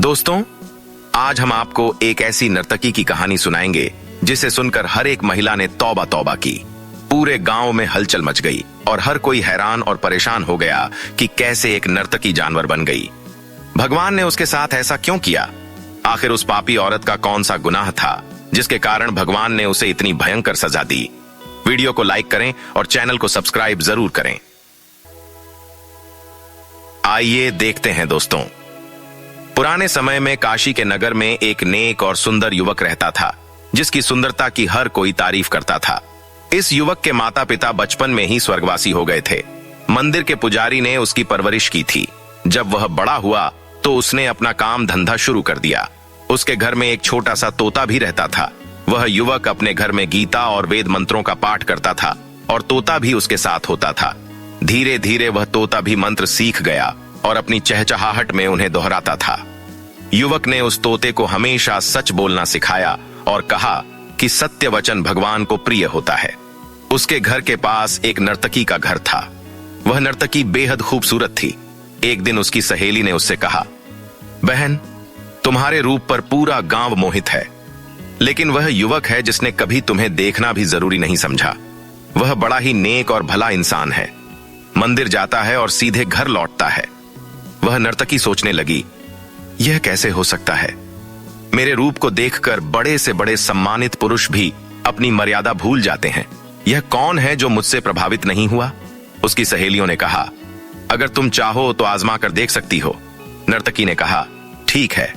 दोस्तों, आज हम आपको एक ऐसी नर्तकी की कहानी सुनाएंगे जिसे सुनकर हर एक महिला ने तौबा तौबा की। पूरे गांव में हलचल मच गई और हर कोई हैरान और परेशान हो गया कि कैसे एक नर्तकी जानवर बन गई। भगवान ने उसके साथ ऐसा क्यों किया? आखिर उस पापी औरत का कौन सा गुनाह था जिसके कारण भगवान ने उसे इतनी भयंकर सजा दी? वीडियो को लाइक करें और चैनल को सब्सक्राइब जरूर करें। आइए देखते हैं दोस्तों। पुराने समय में काशी के नगर में एक नेक और सुंदर युवक रहता था जिसकी सुंदरता की हर कोई तारीफ करता था। इस युवक के माता पिता बचपन में ही स्वर्गवासी हो गए थे। मंदिर के पुजारी ने उसकी परवरिश की थी। जब वह बड़ा हुआ तो उसने अपना काम धंधा शुरू कर दिया। उसके घर में एक छोटा सा तोता भी रहता था। वह युवक अपने घर में गीता और वेद मंत्रों का पाठ करता था और तोता भी उसके साथ होता था। धीरे धीरे वह तोता भी मंत्र सीख गया और अपनी चहचहाहट में उन्हें दोहराता था। युवक ने उस तोते को हमेशा सच बोलना सिखाया और कहा कि सत्य वचन भगवान को प्रिय होता है। उसके घर के पास एक नर्तकी का घर था। वह नर्तकी बेहद खूबसूरत थी। एक दिन उसकी सहेली ने उससे कहा, बहन, तुम्हारे रूप पर पूरा गांव मोहित है। लेकिन वह युवक है जिसने कभी तुम्हें देखना भी जरूरी नहीं समझा। वह बड़ा ही नेक और भला इंसान है। मंदिर जाता है और सीधे घर लौटता है। वह नर्तकी सोचने लगी, यह कैसे हो सकता है? मेरे रूप को देखकर बड़े से बड़े सम्मानित पुरुष भी अपनी मर्यादा भूल जाते हैं। यह कौन है जो मुझसे प्रभावित नहीं हुआ? उसकी सहेलियों ने कहा, अगर तुम चाहो तो आजमा कर देख सकती हो। नर्तकी ने कहा, ठीक है।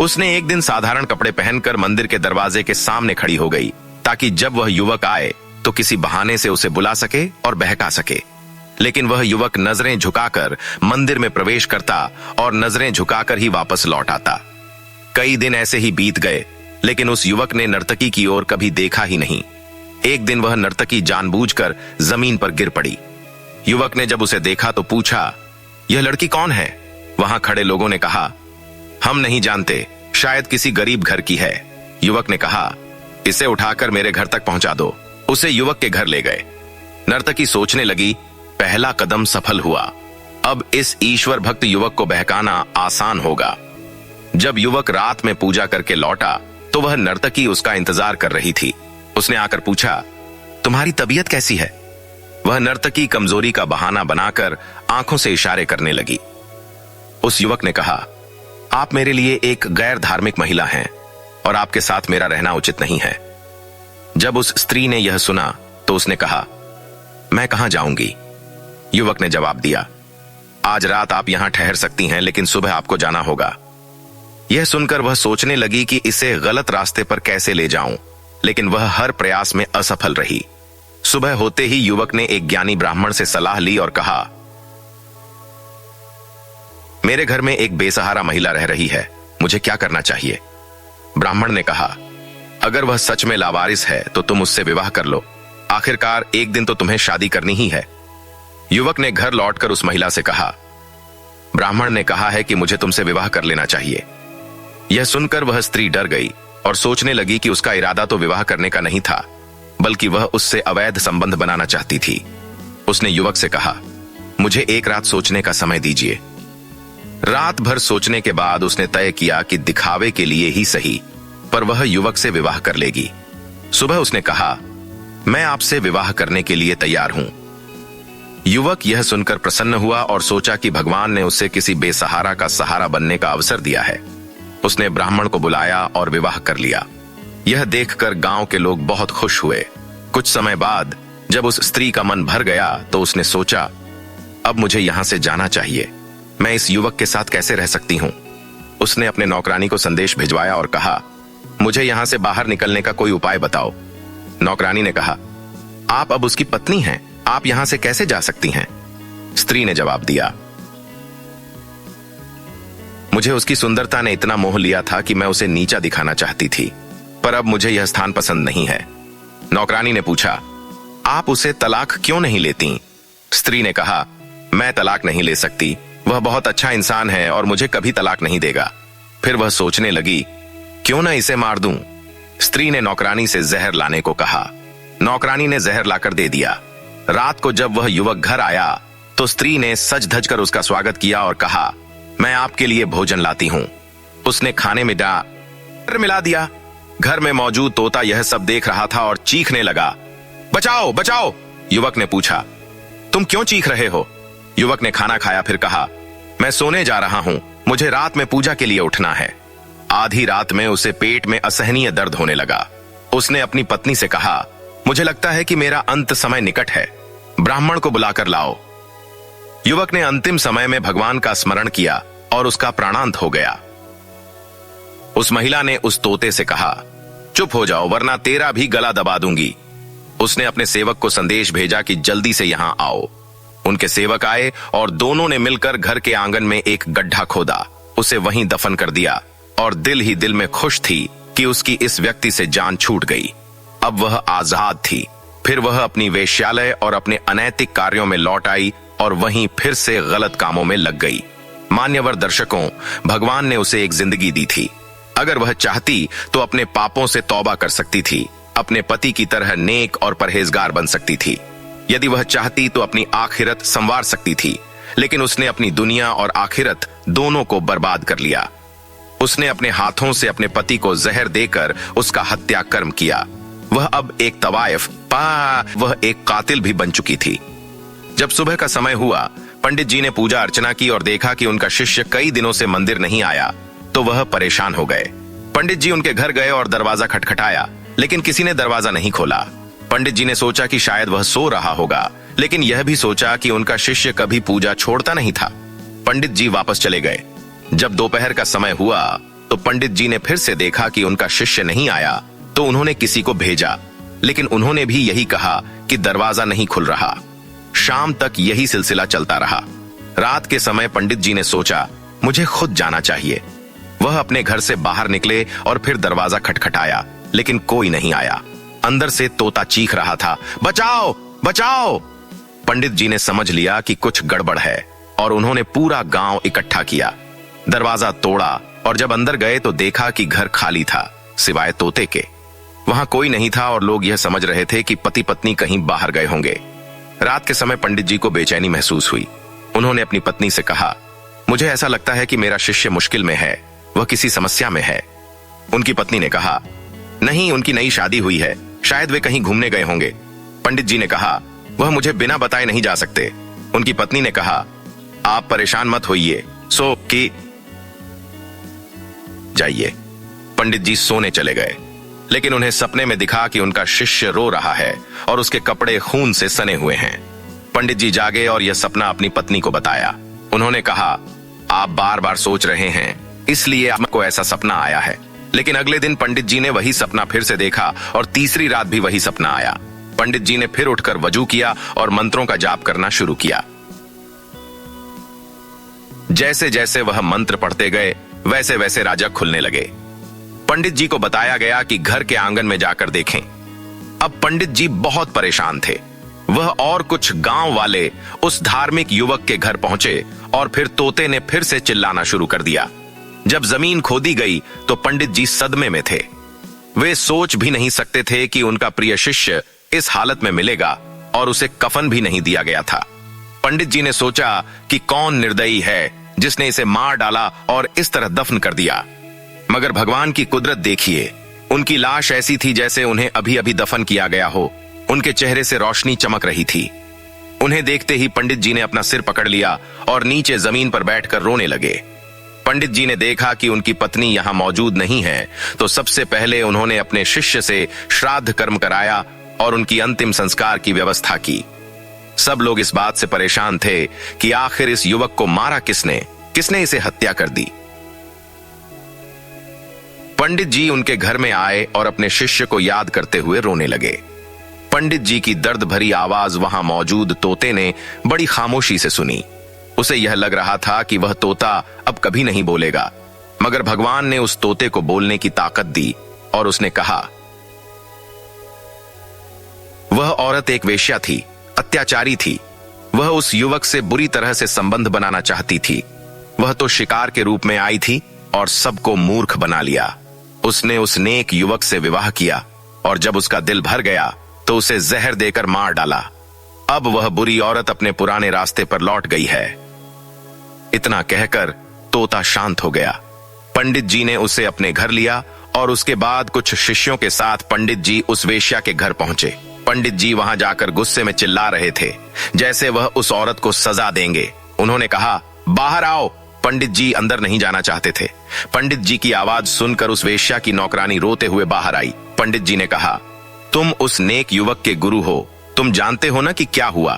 उसने एक दिन साधारण कपड़े पहनकर मंदिर के दरवाजे के सामने खड़ी हो गई ताकि जब वह युवक आए तो किसी बहाने से उसे बुला सके और बहका सके। लेकिन वह युवक नजरें झुकाकर मंदिर में प्रवेश करता और नजरें झुकाकर ही वापस लौट आता। कई दिन ऐसे ही बीत गए, लेकिन उस युवक ने नर्तकी की ओर कभी देखा ही नहीं। एक दिन वह नर्तकी जानबूझकर जमीन पर गिर पड़ी। युवक ने जब उसे देखा तो पूछा, यह लड़की कौन है? वहां खड़े लोगों ने कहा, हम नहीं जानते, शायद किसी गरीब घर की है। युवक ने कहा, इसे उठाकर मेरे घर तक पहुंचा दो। उसे युवक के घर ले गए। नर्तकी सोचने लगी, पहला कदम सफल हुआ। अब इस ईश्वर भक्त युवक को बहकाना आसान होगा। जब युवक रात में पूजा करके लौटा तो वह नर्तकी उसका इंतजार कर रही थी। उसने आकर पूछा, तुम्हारी तबीयत कैसी है? वह नर्तकी कमजोरी का बहाना बनाकर आंखों से इशारे करने लगी। उस युवक ने कहा, आप मेरे लिए एक गैर धार्मिक महिला हैं और आपके साथ मेरा रहना उचित नहीं है। जब उस स्त्री ने यह सुना तो उसने कहा, मैं कहां जाऊंगी? युवक ने जवाब दिया, आज रात आप यहां ठहर सकती हैं, लेकिन सुबह आपको जाना होगा। यह सुनकर वह सोचने लगी कि इसे गलत रास्ते पर कैसे ले जाऊं, लेकिन वह हर प्रयास में असफल रही। सुबह होते ही युवक ने एक ज्ञानी ब्राह्मण से सलाह ली और कहा, मेरे घर में एक बेसहारा महिला रह रही है, मुझे क्या करना चाहिए? ब्राह्मण ने कहा, अगर वह सच में लावारिस है तो तुम उससे विवाह कर लो। आखिरकार एक दिन तो तुम्हें शादी करनी ही है। युवक ने घर लौटकर उस महिला से कहा, ब्राह्मण ने कहा है कि मुझे तुमसे विवाह कर लेना चाहिए। यह सुनकर वह स्त्री डर गई और सोचने लगी कि उसका इरादा तो विवाह करने का नहीं था, बल्कि वह उससे अवैध संबंध बनाना चाहती थी। उसने युवक से कहा, मुझे एक रात सोचने का समय दीजिए। रात भर सोचने के बाद उसने तय किया कि दिखावे के लिए ही सही, पर वह युवक से विवाह कर लेगी। सुबह उसने कहा, मैं आपसे विवाह करने के लिए तैयार हूं। युवक यह सुनकर प्रसन्न हुआ और सोचा कि भगवान ने उसे किसी बेसहारा का सहारा बनने का अवसर दिया है। उसने ब्राह्मण को बुलाया और विवाह कर लिया। यह देखकर गांव के लोग बहुत खुश हुए। कुछ समय बाद जब उस स्त्री का मन भर गया तो उसने सोचा, अब मुझे यहां से जाना चाहिए। मैं इस युवक के साथ कैसे रह सकती हूं? उसने अपने नौकरानी को संदेश भिजवाया और कहा, मुझे यहां से बाहर निकलने का कोई उपाय बताओ। नौकरानी ने कहा, आप अब उसकी पत्नी हैं, आप यहां से कैसे जा सकती हैं? स्त्री ने जवाब दिया, मुझे उसकी सुंदरता ने इतना मोह लिया था कि मैं उसे नीचा दिखाना चाहती थी, पर अब मुझे यह स्थान पसंद नहीं है। नौकरानी ने पूछा, आप उसे तलाक क्यों नहीं लेती? स्त्री ने कहा, मैं तलाक नहीं ले सकती, वह बहुत अच्छा इंसान है और मुझे कभी तलाक नहीं देगा। फिर वह सोचने लगी, क्यों ना इसे मार दूं? स्त्री ने नौकरानी से जहर लाने को कहा। नौकरानी ने जहर लाकर दे दिया। रात को जब वह युवक घर आया तो स्त्री ने सज धज कर उसका स्वागत किया और कहा, मैं आपके लिए भोजन लाती हूं। उसने खाने में मिला दिया। घर में मौजूद तोता यह सब देख रहा था और चीखने लगा। बचाओ बचाओ, युवक ने पूछा। तुम क्यों चीख रहे हो? युवक ने खाना खाया फिर कहा, मैं सोने जा रहा हूं, मुझे रात में पूजा के लिए उठना है। आधी रात में उसे पेट में असहनीय दर्द होने लगा। उसने अपनी पत्नी से कहा, मुझे लगता है कि मेरा अंत समय निकट है, ब्राह्मण को बुलाकर लाओ। युवक ने अंतिम समय में भगवान का स्मरण किया और उसका प्राणांत हो गया। उस महिला ने उस तोते से कहा, चुप हो जाओ वरना तेरा भी गला दबा दूंगी। उसने अपने सेवक को संदेश भेजा कि जल्दी से यहां आओ। उनके सेवक आए और दोनों ने मिलकर घर के आंगन में एक गड्ढा खोदा, उसे वहीं दफन कर दिया और दिल ही दिल में खुश थी कि उसकी इस व्यक्ति से जान छूट गई। अब वह आजाद थी। फिर वह अपनी वेश्यालय और अपने अनैतिक कार्यों में लौट आई और वहीं फिर से गलत कामों में लग गई। मान्यवर दर्शकों, भगवान ने उसे एक जिंदगी दी थी। अगर वह चाहती तो अपने पापों से तौबा कर सकती थी, अपने पति की तरह नेक और परहेजगार बन सकती थी। यदि वह चाहती तो अपनी आखिरत संवार सकती थी, लेकिन उसने अपनी दुनिया और आखिरत दोनों को बर्बाद कर लिया। उसने अपने हाथों से अपने पति को जहर देकर उसका हत्या कर्म किया। वह अब एक तवायफ वह एक कातिल भी बन चुकी थी। जब सुबह का समय हुआ, पंडित जी ने पूजा अर्चना की और देखा कि उनका शिष्य कई दिनों से मंदिर नहीं आया, तो वह परेशान हो गए। पंडित जी उनके घर गए और दरवाजा खटखटाया, लेकिन किसी ने दरवाजा नहीं खोला। पंडित जी ने सोचा कि शायद वह सो रहा होगा, लेकिन यह भी सोचा कि उनका शिष्य कभी पूजा छोड़ता नहीं था। पंडित जी वापस चले गए। जब दोपहर का समय हुआ तो पंडित जी ने फिर से देखा कि उनका शिष्य नहीं आया, तो उन्होंने किसी को भेजा, लेकिन उन्होंने भी यही कहा कि दरवाजा नहीं खुल रहा। शाम तक यही सिलसिला चलता रहा। रात के समय पंडित जी ने सोचा, मुझे खुद जाना चाहिए। वह अपने घर से बाहर निकले और फिर दरवाजा खटखटाया, लेकिन कोई नहीं आया। अंदर से तोता चीख रहा था, बचाओ बचाओ। पंडित जी ने समझ लिया कि कुछ गड़बड़ है और उन्होंने पूरा गांव इकट्ठा किया। दरवाजा तोड़ा और जब अंदर गए तो देखा कि घर खाली था, सिवाय तोते के। वहां कोई नहीं था और लोग यह समझ रहे थे कि पति पत्नी कहीं बाहर गए होंगे। रात के समय पंडित जी को बेचैनी महसूस हुई। उन्होंने अपनी पत्नी से कहा, मुझे ऐसा लगता है कि मेरा शिष्य मुश्किल में है, वह किसी समस्या में है। उनकी पत्नी ने कहा, नहीं, उनकी नई शादी हुई है, शायद वे कहीं घूमने गए होंगे। पंडित जी ने कहा, वह मुझे बिना बताए नहीं जा सकते। उनकी पत्नी ने कहा, आप परेशान मत होइए, सो कि जाइए। पंडित जी सोने चले गए, लेकिन उन्हें सपने में दिखा कि उनका शिष्य रो रहा है और उसके कपड़े खून से सने हुए हैं। पंडित जी जागे और यह सपना अपनी पत्नी को बताया। उन्होंने कहा, आप बार बार सोच रहे हैं, इसलिए आपको ऐसा सपना आया है। लेकिन अगले दिन पंडित जी ने वही सपना फिर से देखा और तीसरी रात भी वही सपना आया। पंडित जी ने फिर उठकर वजू किया और मंत्रों का जाप करना शुरू किया। जैसे जैसे वह मंत्र पढ़ते गए, वैसे वैसे राजक खुलने लगे। पंडित जी को बताया गया कि घर के आंगन में जाकर देखें। अब पंडित जी बहुत परेशान थे। वह और कुछ गांव वाले उस धार्मिक युवक के घर पहुंचे और फिर तोते ने फिर से चिल्लाना शुरू कर दिया। जब जमीन खोदी गई तो पंडित जी सदमे में थे। वे सोच भी नहीं सकते थे कि उनका प्रिय शिष्य इस हालत में मिलेगा और उसे कफन भी नहीं दिया गया था। पंडित जी ने सोचा कि कौन निर्दयी है जिसने इसे मार डाला और इस तरह दफन कर दिया। मगर भगवान की कुदरत देखिए, उनकी लाश ऐसी थी जैसे उन्हें अभी अभी दफन किया गया हो। उनके चेहरे से रोशनी चमक रही थी। उन्हें देखते ही पंडित जी ने अपना सिर पकड़ लिया और नीचे जमीन पर बैठकर रोने लगे। पंडित जी ने देखा कि उनकी पत्नी यहां मौजूद नहीं है, तो सबसे पहले उन्होंने अपने शिष्य से श्राद्ध कर्म कराया और उनकी अंतिम संस्कार की व्यवस्था की। सब लोग इस बात से परेशान थे कि आखिर इस युवक को मारा किसने इसे हत्या कर दी। पंडित जी उनके घर में आए और अपने शिष्य को याद करते हुए रोने लगे। पंडित जी की दर्द भरी आवाज वहां मौजूद तोते ने बड़ी खामोशी से सुनी। उसे यह लग रहा था कि वह तोता अब कभी नहीं बोलेगा, मगर भगवान ने उस तोते को बोलने की ताकत दी और उसने कहा, वह औरत एक वेश्या थी, अत्याचारी थी। वह उस युवक से बुरी तरह से संबंध बनाना चाहती थी। वह तो शिकार के रूप में आई थी और सबको मूर्ख बना लिया। उसने उस नेक युवक से विवाह किया और जब उसका दिल भर गया तो उसे जहर देकर मार डाला। अब वह बुरी औरत अपने पुराने रास्ते पर लौट गई है। इतना कहकर तोता शांत हो गया। पंडित जी ने उसे अपने घर लिया और उसके बाद कुछ शिष्यों के साथ पंडित जी उस वेश्या के घर पहुंचे। पंडित जी वहां जाकर गुस्से में चिल्ला रहे थे, जैसे वह उस औरत को सजा देंगे। उन्होंने कहा, बाहर आओ। पंडित जी अंदर नहीं जाना चाहते थे। पंडित जी की आवाज सुनकर उस वेश्या की नौकरानी रोते हुए बाहर आई। पंडित जी ने कहा, तुम उस नेक युवक के गुरु हो, तुम जानते हो ना कि क्या हुआ?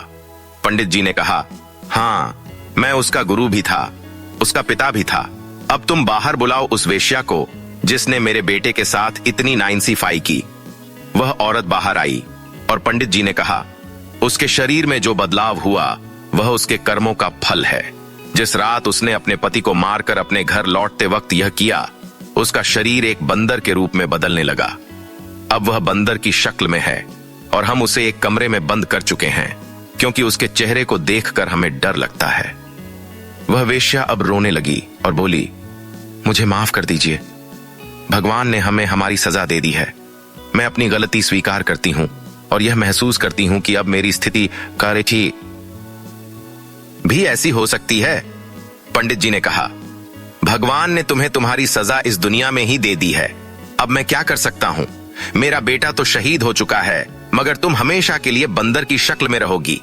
पंडित जी ने कहा, हाँ, मैं उसका गुरु भी था, उसका पिता भी था। अब तुम बाहर बुलाओ उस वेश्या को जिसने मेरे बेटे के साथ इतनी नाइंसाफी की। वह औरत बाहर आई और पंडित जी ने कहा, उसके शरीर में जो बदलाव हुआ वह उसके कर्मों का फल है। जिस रात उसने अपने पति को मारकर अपने घर लौटते वक्त यह किया, उसका शरीर एक बंदर के रूप में बदलने लगा। अब वह बंदर की शक्ल में है और हम उसे एक कमरे में बंद कर चुके हैं, क्योंकि उसके चेहरे को देखकर हमें डर लगता है। वह वेश्या अब रोने लगी और बोली, मुझे माफ कर दीजिए, भगवान ने हमें हमारी सजा दे दी है। मैं अपनी गलती स्वीकार करती हूं और यह महसूस करती हूं कि अब मेरी स्थिति कारेठी भी ऐसी हो सकती है। पंडित जी ने कहा, भगवान ने तुम्हें तुम्हारी सजा इस दुनिया में ही दे दी है। अब मैं क्या कर सकता हूं? मेरा बेटा तो शहीद हो चुका है, मगर तुम हमेशा के लिए बंदर की शक्ल में रहोगी।